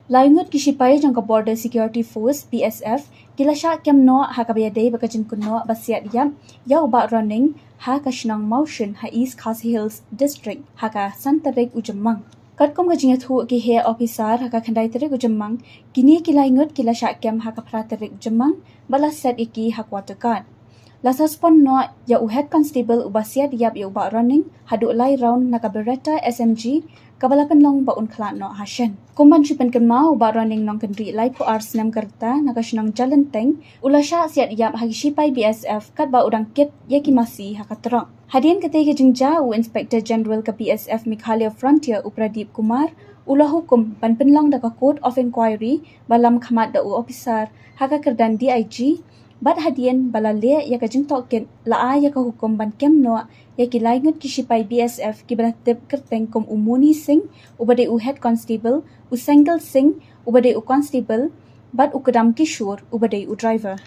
Ngut ki Shipai jangka Border Security Force BSF kilasha kem no ha kabayade bakajin kuno basiat yam ya ubak running ha ka Shnang Motion ha East Khas Hills District ha ka Santarek Ujemmang. Katkom ka jingat hu ki hair officer ha ka khandai tarik Ujemmang kini Ngut kilasha kem ha ka pratarik Ujemmang balas set iki ha kuatakan. Lasaspon no ya head constable ubasiat yap ya ubak running hadu lai round na ka beretta SMG kabalakan long ba unkla no hashen. Kumban shipan kenma ubak running nong kendri lai pu ars nam kerta na ka Shnang jalan teng ulasha siat yap hagi Shipai BSF kat ba udang kit yaki masi ha ka terang. Hadian ketika jengja u Inspector General ke BSF Meghalaya Frontier Upradip Kumar ulah hukum ban penlong da ka Court of Inquiry balam khamat da u officer ha ka kerdan DIG Bat hadian balale ya ka jengtok ken laa ya ka hukum ban kem no ya ki Ngut ki Shipai BSF ki beratib kerteng kom umuni sing ubade u head constable u single sing ubade u constable bat u kedam kishore ubade u driver.